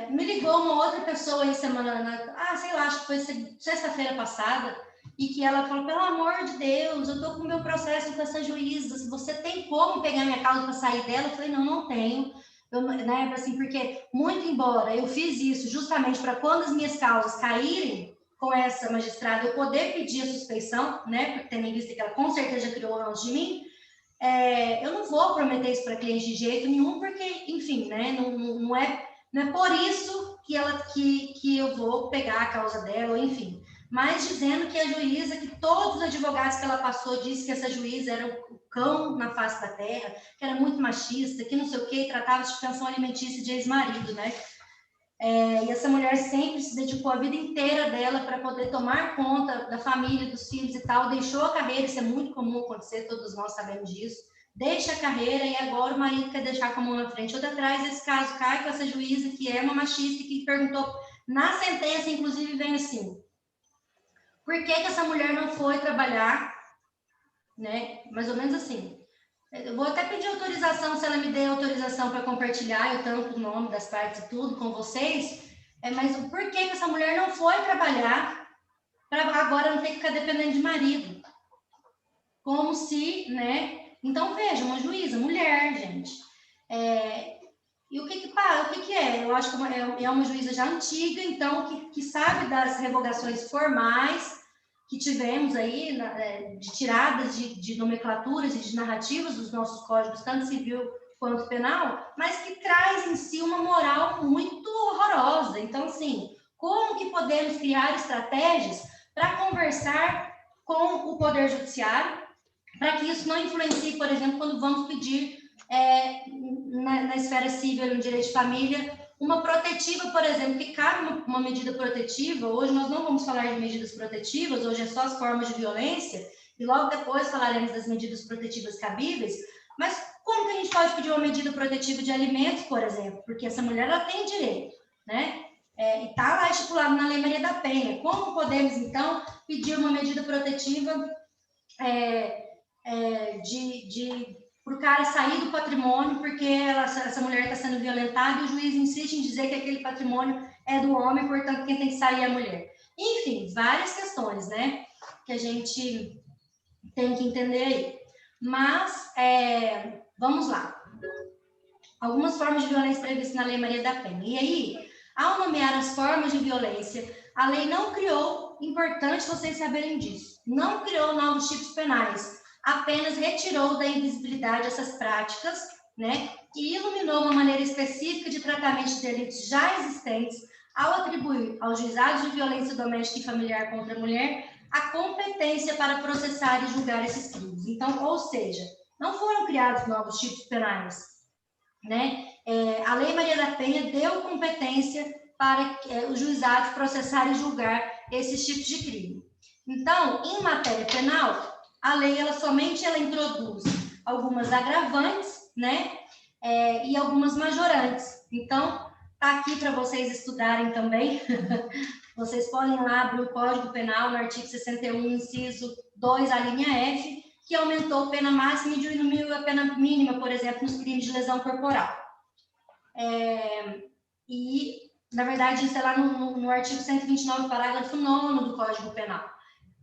me ligou uma outra pessoa aí semana, sei lá, acho que foi sexta-feira passada, e que ela falou, pelo amor de Deus, eu tô com o meu processo com essa juíza, se você tem como pegar minha causa para sair dela? Eu falei, não tenho. Né, assim, porque, muito embora eu fiz isso justamente para quando as minhas causas caírem com essa magistrada, eu poder pedir a suspeição, né, porque tendo em vista que ela com certeza já criou antes de mim, eu não vou prometer isso para cliente de jeito nenhum, porque, enfim, né, não é por isso que eu vou pegar a causa dela, enfim, mas dizendo que a juíza, que todos os advogados que ela passou, disse que essa juíza era o cão na face da terra, que era muito machista, que não sei o quê, tratava-se de pensão alimentícia de ex-marido, né? E essa mulher sempre se dedicou a vida inteira dela para poder tomar conta da família, dos filhos e tal, deixou a carreira, isso é muito comum acontecer, todos nós sabemos disso, deixa a carreira e agora o marido quer deixar com a mão na frente. Outra atrás desse caso cai com essa juíza que é uma machista e que perguntou, na sentença, inclusive, vem assim, por que essa mulher não foi trabalhar, né? Mais ou menos assim. Eu vou até pedir autorização, se ela me der autorização para compartilhar, eu tampo o nome das partes e tudo com vocês, mas por que essa mulher não foi trabalhar para agora não ter que ficar dependendo de marido? Como se, né? Então, veja, uma juíza, mulher, gente. E o que é? Eu acho que é uma juíza já antiga, então, que sabe das revogações formais que tivemos aí, de tiradas de nomenclaturas e de narrativas dos nossos códigos, tanto civil quanto penal, mas que traz em si uma moral muito horrorosa. Então, assim, como que podemos criar estratégias para conversar com o Poder Judiciário, para que isso não influencie, por exemplo, quando vamos pedir na esfera civil, no direito de família, uma protetiva, por exemplo, que cabe uma medida protetiva. Hoje nós não vamos falar de medidas protetivas, hoje é só as formas de violência, e logo depois falaremos das medidas protetivas cabíveis, mas como que a gente pode pedir uma medida protetiva de alimentos, por exemplo? Porque essa mulher, ela tem direito, né? E está lá estipulado na Lei Maria da Penha. Como podemos, então, pedir uma medida protetiva para o cara sair do patrimônio, porque essa mulher está sendo violentada e o juiz insiste em dizer que aquele patrimônio é do homem, portanto, quem tem que sair é a mulher. Enfim, várias questões, né, que a gente tem que entender aí. Mas, vamos lá. Algumas formas de violência previstas na Lei Maria da Penha. E aí, ao nomear as formas de violência, a lei não criou, importante vocês saberem disso, não criou novos tipos penais, apenas retirou da invisibilidade essas práticas, né, e iluminou uma maneira específica de tratamento de delitos já existentes ao atribuir aos juizados de violência doméstica e familiar contra a mulher a competência para processar e julgar esses crimes. Então, ou seja, não foram criados novos tipos penais, né? A Lei Maria da Penha deu competência para os juizados processar e julgar esses tipos de crime. Então, em matéria penal, a lei ela introduz algumas agravantes, né? E algumas majorantes. Então, tá aqui para vocês estudarem também. Vocês podem lá abrir o Código Penal no artigo 61, inciso 2, a linha F, que aumentou a pena máxima e diminuiu a pena mínima, por exemplo, nos crimes de lesão corporal. E, na verdade, isso é lá no artigo 129, parágrafo 9º do Código Penal.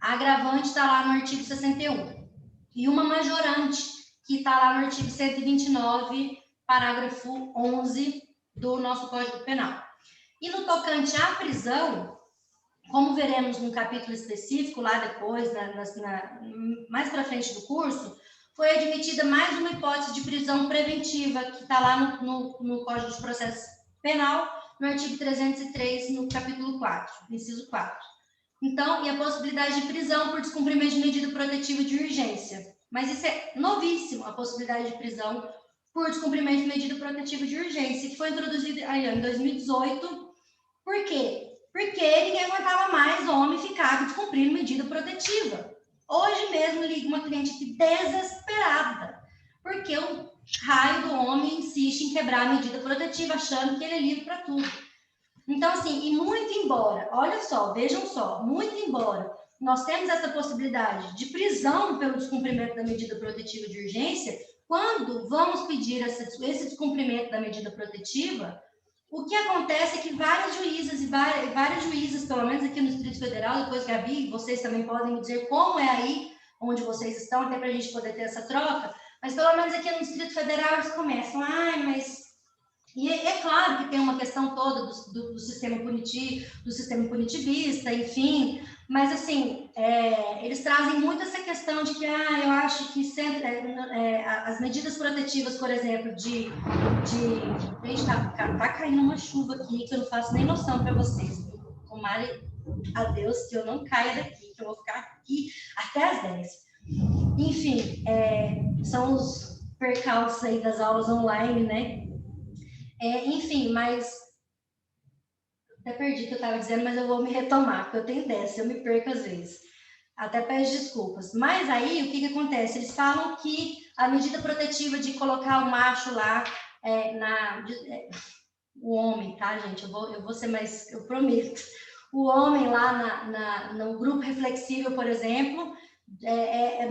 A agravante está lá no artigo 61. E uma majorante, que está lá no artigo 129, parágrafo 11 do nosso Código Penal. E no tocante à prisão, como veremos num capítulo específico lá depois, mais para frente do curso, foi admitida mais uma hipótese de prisão preventiva, que está lá no Código de Processo Penal, no artigo 303, no capítulo 4, inciso 4. Então, e a possibilidade de prisão por descumprimento de medida protetiva de urgência. Mas isso é novíssimo, a possibilidade de prisão por descumprimento de medida protetiva de urgência, que foi introduzida aí, em 2018. Por quê? Porque ninguém aguentava mais homem ficar descumprindo medida protetiva. Hoje mesmo liga uma cliente aqui desesperada, porque o raio do homem insiste em quebrar a medida protetiva, achando que ele é livre para tudo. Então, assim, e muito embora, olha só, vejam só, muito embora nós temos essa possibilidade de prisão pelo descumprimento da medida protetiva de urgência, quando vamos pedir esse descumprimento da medida protetiva, o que acontece é que várias juízas e várias juízas, pelo menos aqui no Distrito Federal, depois, Gabi, vocês também podem me dizer como é aí onde vocês estão, até para a gente poder ter essa troca, mas pelo menos aqui no Distrito Federal eles começam, mas... E é claro que tem uma questão toda do sistema punitivo, do sistema punitivista, enfim, mas assim, eles trazem muito essa questão de que, eu acho que sempre, as medidas protetivas, por exemplo, gente, tá caindo uma chuva aqui que eu não faço nem noção para vocês. Tomara a Deus que eu não caia daqui, que eu vou ficar aqui até às 10. Enfim, são os percalços aí das aulas online, né? Enfim, mas até perdi o que eu estava dizendo, mas eu vou me retomar, porque eu tenho dessa, eu me perco às vezes. Até peço desculpas. Mas aí, o que acontece? Eles falam que a medida protetiva de colocar o macho lá, o homem, tá, gente? Eu vou ser mais, eu prometo. O homem lá no grupo reflexível, por exemplo, é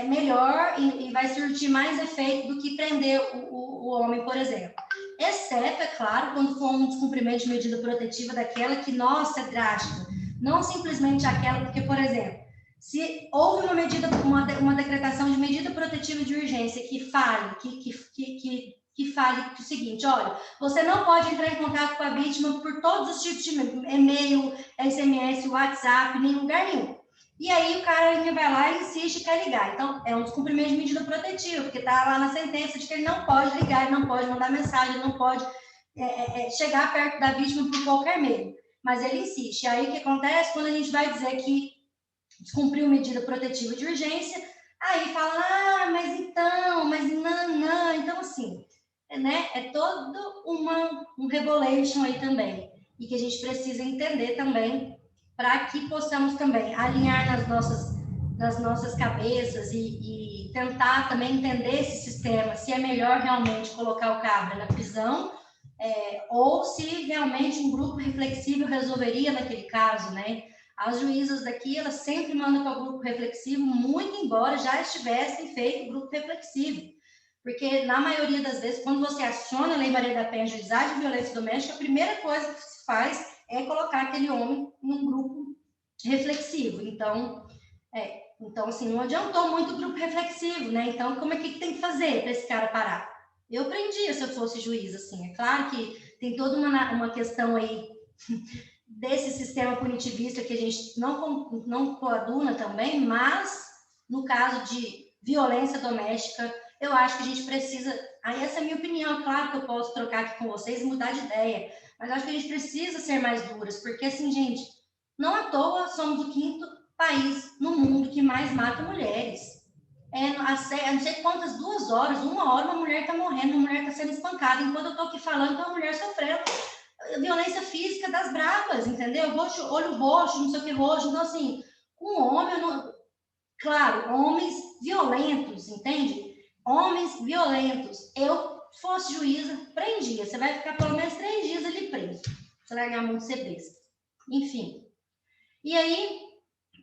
melhor e vai surtir mais efeito do que prender o homem, por exemplo. Exceto, é claro, quando for um descumprimento de medida protetiva daquela que, nossa, é drástica. Não simplesmente aquela, porque, por exemplo, se houve uma decretação de medida protetiva de urgência que fale, que que fale o seguinte, olha, você não pode entrar em contato com a vítima por todos os tipos de e-mail, SMS, WhatsApp, nem lugar nenhum. E aí o cara vai lá e insiste e quer ligar. Então, é um descumprimento de medida protetiva, porque está lá na sentença de que ele não pode ligar, ele não pode mandar mensagem, ele não pode chegar perto da vítima por qualquer meio. Mas ele insiste. E aí o que acontece? Quando a gente vai dizer que descumpriu medida protetiva de urgência, aí fala, mas não. Então, assim, né, é todo um rebolation aí também. E que a gente precisa entender também, para que possamos também alinhar nas nossas cabeças e tentar também entender esse sistema, se é melhor realmente colocar o cabra na prisão, ou se realmente um grupo reflexivo resolveria naquele caso, né? As juízas daqui, elas sempre mandam para o grupo reflexivo, muito embora já estivessem feito o grupo reflexivo. Porque, na maioria das vezes, quando você aciona a Lei Maria da Penha, juizado de violência doméstica, a primeira coisa que se faz é colocar aquele homem num grupo reflexivo. Então, assim, não adiantou muito o grupo reflexivo, né? Então, como é que tem que fazer para esse cara parar? Eu prendia se eu fosse juiz, assim. É claro que tem toda uma questão aí desse sistema punitivista que a gente não coaduna também, mas no caso de violência doméstica, eu acho que a gente precisa... Aí essa é a minha opinião, claro que eu posso trocar aqui com vocês e mudar de ideia, mas eu acho que a gente precisa ser mais duras, porque assim, gente, não à toa somos o 5º país no mundo que mais mata mulheres. Não sei quantas, 2 horas, 1 hora, uma mulher está morrendo, uma mulher está sendo espancada. Enquanto eu estou aqui falando, uma mulher sofreu violência física das bravas, entendeu? Olho roxo, não sei o que roxo. Então, assim, com homem, claro, homens violentos, entende? Homens violentos. Eu, se fosse juíza, prendia. Você vai ficar pelo menos 3 dias ali preso. Você vai ganhar muito ser besta. Enfim. E aí,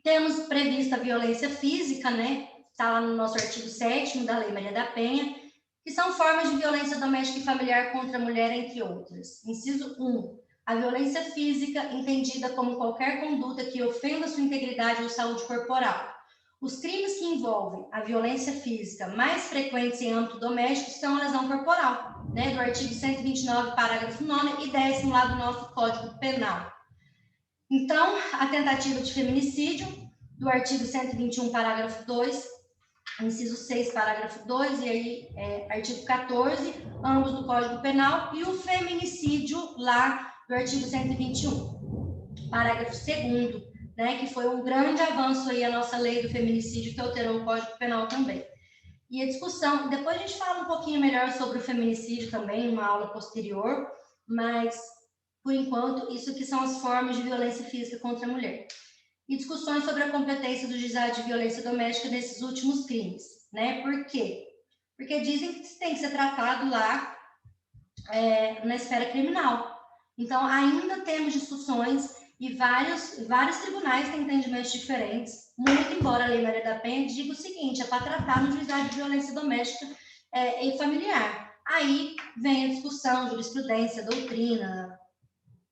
temos prevista a violência física, né? Está lá no nosso artigo 7º da Lei Maria da Penha, que são formas de violência doméstica e familiar contra a mulher, entre outras. Inciso 1. A violência física, entendida como qualquer conduta que ofenda sua integridade ou saúde corporal. Os crimes que envolvem a violência física mais frequentes em âmbito doméstico são a lesão corporal, né? Do artigo 129, parágrafo 9 e 10º lá do nosso Código Penal. Então, a tentativa de feminicídio, do artigo 121, parágrafo 2, inciso 6, parágrafo 2, e aí artigo 14, ambos do Código Penal, e o feminicídio lá do artigo 121, parágrafo 2º, né, que foi um grande avanço aí a nossa lei do feminicídio, que alterou o Código Penal também. E a discussão, depois a gente fala um pouquinho melhor sobre o feminicídio também, numa aula posterior, mas, por enquanto, isso que são as formas de violência física contra a mulher. E discussões sobre a competência do juizado de violência doméstica nesses últimos crimes, né? Por quê? Porque dizem que tem que ser tratado lá na esfera criminal. Então, ainda temos discussões e vários tribunais têm entendimentos diferentes, muito embora a Lei Maria da Penha diga o seguinte, é para tratar no juizado de violência doméstica e familiar. Aí vem a discussão, jurisprudência, doutrina,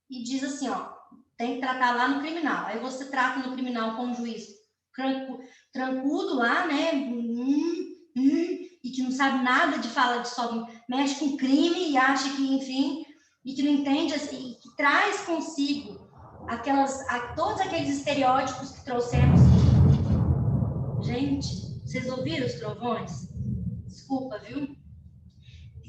e diz assim, ó, tem que tratar lá no criminal. Aí você trata no criminal com um juiz trancudo lá, né? E que não sabe nada de falar de só mexe com crime e acha que, enfim, e que não entende, assim, que traz consigo todos aqueles estereótipos que trouxemos. Gente, vocês ouviram os trovões? Desculpa, viu?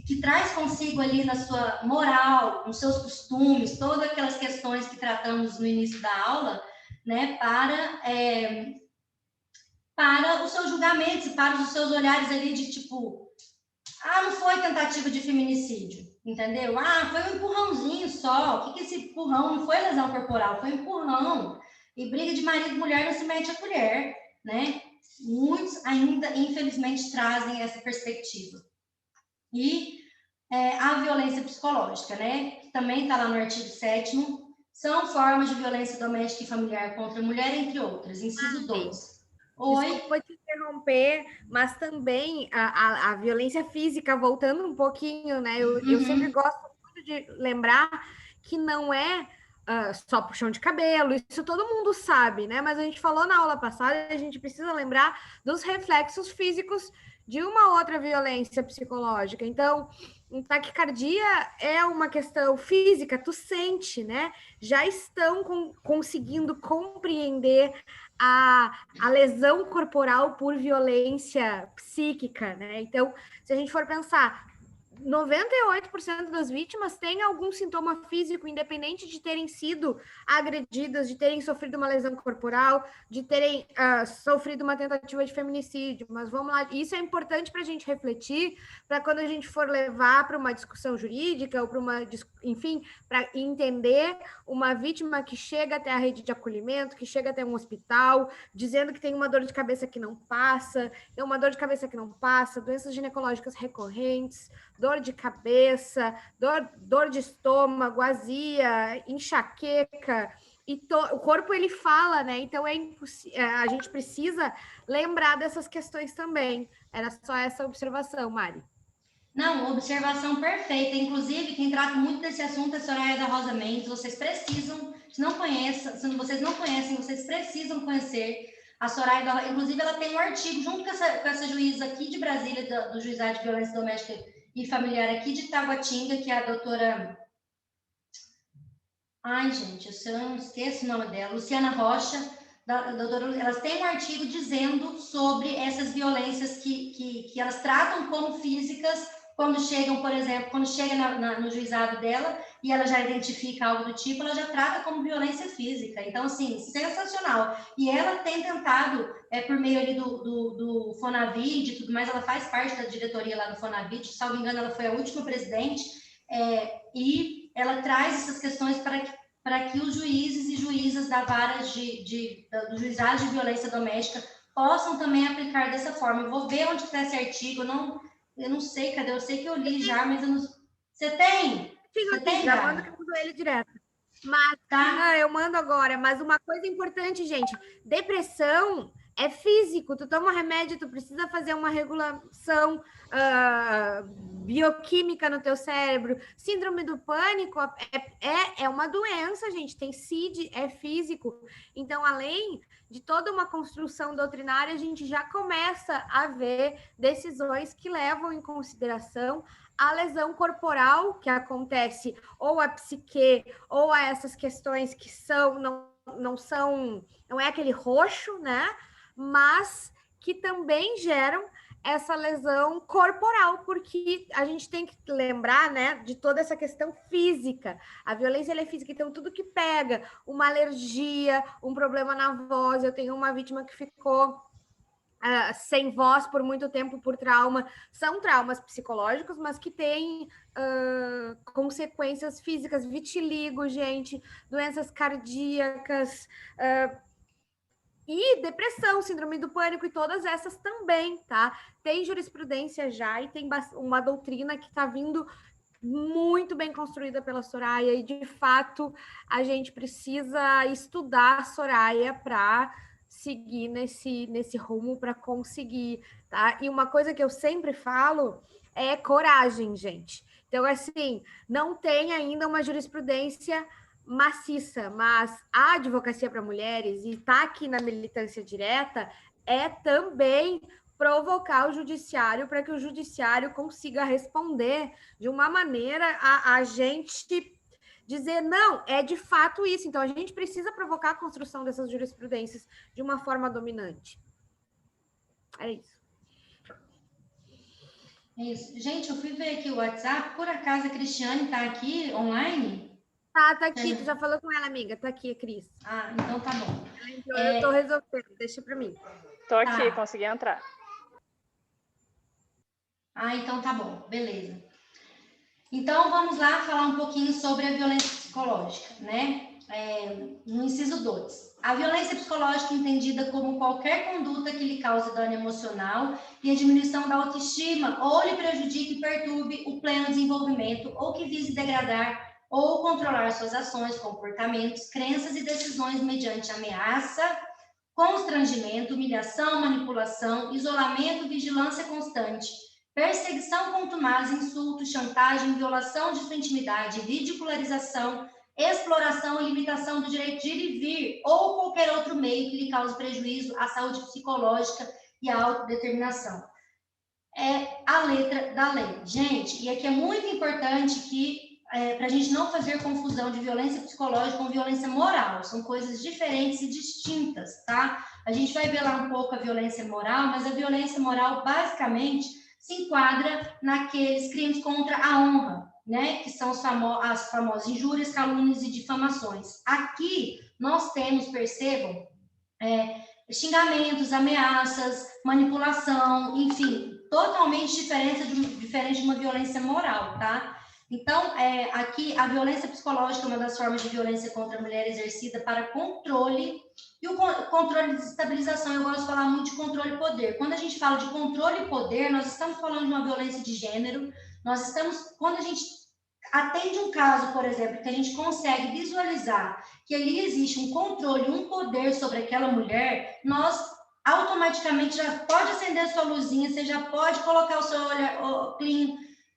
Que traz consigo ali na sua moral, nos seus costumes, todas aquelas questões que tratamos no início da aula, né, para os seus julgamentos e para os seus olhares ali de tipo, não foi tentativa de feminicídio, entendeu? Foi um empurrãozinho só, o que é esse empurrão? Não foi lesão corporal, foi um empurrão. E briga de marido e mulher não se mete a colher, né? Muitos ainda, infelizmente, trazem essa perspectiva. E a violência psicológica, né? Que também está lá no artigo 7º, são formas de violência doméstica e familiar contra a mulher, entre outras. Inciso 2. Oi? Desculpa te interromper, mas também a violência física, voltando um pouquinho, né? Eu sempre gosto muito de lembrar que não é só puxão de cabelo, isso todo mundo sabe, né? Mas a gente falou na aula passada, a gente precisa lembrar dos reflexos físicos de uma outra violência psicológica. Então, taquicardia é uma questão física, tu sente, né? Já estão conseguindo compreender a lesão corporal por violência psíquica, né? Então, se a gente for pensar, 98% das vítimas têm algum sintoma físico, independente de terem sido agredidas, de terem sofrido uma lesão corporal, de terem sofrido uma tentativa de feminicídio. Mas vamos lá, isso é importante para a gente refletir, para quando a gente for levar para uma discussão jurídica ou para uma, enfim, para entender uma vítima que chega até a rede de acolhimento, que chega até um hospital, dizendo que tem uma dor de cabeça que não passa, doenças ginecológicas recorrentes, dor de cabeça, dor de estômago, azia, enxaqueca, e o corpo ele fala, né? Então a gente precisa lembrar dessas questões também. Era só essa observação, Mari. Não, observação perfeita. Inclusive, quem trata muito desse assunto é a Soraya da Rosa Mendes. Vocês precisam, se vocês não conhecem, vocês precisam conhecer a Soraya da Rosa. Inclusive, ela tem um artigo junto com essa juíza aqui de Brasília, do Juizado de Violência Doméstica e Familiar aqui de Taguatinga, que é a doutora... Ai, gente, eu não esqueço o nome dela. Luciana Rocha. Elas têm um artigo dizendo sobre essas violências que elas tratam como físicas quando chegam, por exemplo, quando chega no juizado dela e ela já identifica algo do tipo, ela já trata como violência física. Então, assim, sensacional. E ela tem tentado, por meio ali do Fonavide e tudo mais, ela faz parte da diretoria lá do Fonavide, se não me engano, ela foi a última presidente, e ela traz essas questões para que os juízes e juízas da vara do juizado de violência doméstica possam também aplicar dessa forma. Eu vou ver onde está esse artigo, eu não sei, cadê? Eu sei que eu li já, mas eu não... Você tem? Sim, eu tenho, já mando que eu uso ele direto. Mas, tá. Eu mando agora. Mas uma coisa importante, gente, depressão é físico. Tu toma remédio, tu precisa fazer uma regulação bioquímica no teu cérebro. Síndrome do pânico é uma doença, gente. Tem CID, é físico. Então, além de toda uma construção doutrinária, a gente já começa a ver decisões que levam em consideração a lesão corporal que acontece ou a psique ou a essas questões que não é aquele roxo, né? Mas que também geram essa lesão corporal, porque a gente tem que lembrar, né, de toda essa questão física. A violência ela é física, então tudo que pega, uma alergia, um problema na voz. Eu tenho uma vítima que ficou sem voz por muito tempo por trauma. São traumas psicológicos, mas que têm consequências físicas, vitiligo, gente, doenças cardíacas, e depressão, síndrome do pânico, e todas essas também, tá? Tem jurisprudência já e tem uma doutrina que está vindo muito bem construída pela Soraya, e de fato a gente precisa estudar a Soraya para seguir nesse rumo, para conseguir, tá? E uma coisa que eu sempre falo é coragem, gente. Então, assim, não tem ainda uma jurisprudência maciça, mas a advocacia para mulheres, e tá aqui na militância direta, é também provocar o judiciário para que o judiciário consiga responder de uma maneira a gente dizer, não, é de fato isso. Então, a gente precisa provocar a construção dessas jurisprudências de uma forma dominante. É isso. Isso. Gente, eu fui ver aqui o WhatsApp, por acaso a Cristiane está aqui online? Tá aqui, tu já falou com ela, amiga, tá aqui, a Cris. Ah, então tá bom. Então, eu tô resolvendo, deixa para mim. Tô aqui, consegui entrar. Ah, então tá bom, beleza. Então, vamos lá falar um pouquinho sobre a violência psicológica, né? No inciso 2. A violência psicológica é entendida como qualquer conduta que lhe cause dano emocional e a diminuição da autoestima ou lhe prejudique e perturbe o pleno desenvolvimento ou que vise degradar ou controlar suas ações, comportamentos, crenças e decisões mediante ameaça, constrangimento, humilhação, manipulação, isolamento, vigilância constante, perseguição contumaz, insulto, chantagem, violação de sua intimidade, ridicularização, exploração e limitação do direito de ir e vir ou qualquer outro meio que lhe cause prejuízo à saúde psicológica e à autodeterminação. é a letra da lei. Gente, e aqui é muito importante que, para a gente não fazer confusão de violência psicológica com violência moral, são coisas diferentes e distintas, tá? A gente vai ver lá um pouco a violência moral, mas a violência moral, basicamente, se enquadra naqueles crimes contra a honra, né? Que são as famosas injúrias, calúnias e difamações. Aqui, nós temos, percebam, xingamentos, ameaças, manipulação, enfim, totalmente diferente de uma violência moral, tá? Então, aqui, a violência psicológica é uma das formas de violência contra a mulher exercida para controle, e o controle de desestabilização, eu gosto de falar muito de controle e poder. Quando a gente fala de controle e poder, nós estamos falando de uma violência de gênero, quando a gente atende um caso, por exemplo, que a gente consegue visualizar que ali existe um controle, um poder sobre aquela mulher, nós automaticamente já pode acender a sua luzinha, você já pode colocar o seu olhar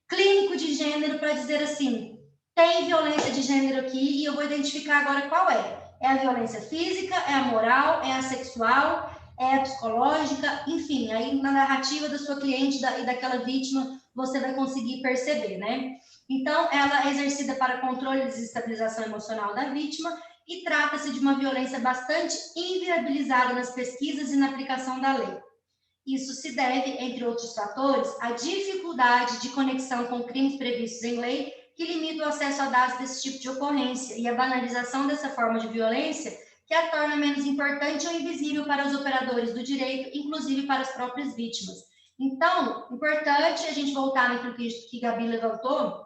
clínico de gênero para dizer assim, tem violência de gênero aqui e eu vou identificar agora qual é. É a violência física, é a moral, é a sexual, é a psicológica, enfim, aí na narrativa da sua cliente e daquela vítima, você vai conseguir perceber, né? Então, ela é exercida para controle e desestabilização emocional da vítima e trata-se de uma violência bastante inviabilizada nas pesquisas e na aplicação da lei. Isso se deve, entre outros fatores, à dificuldade de conexão com crimes previstos em lei que limita o acesso a dados desse tipo de ocorrência e a banalização dessa forma de violência que a torna menos importante ou invisível para os operadores do direito, inclusive para as próprias vítimas. Então, importante a gente voltar naquilo que Gabi levantou,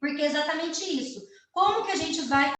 porque é exatamente isso. Como que a gente vai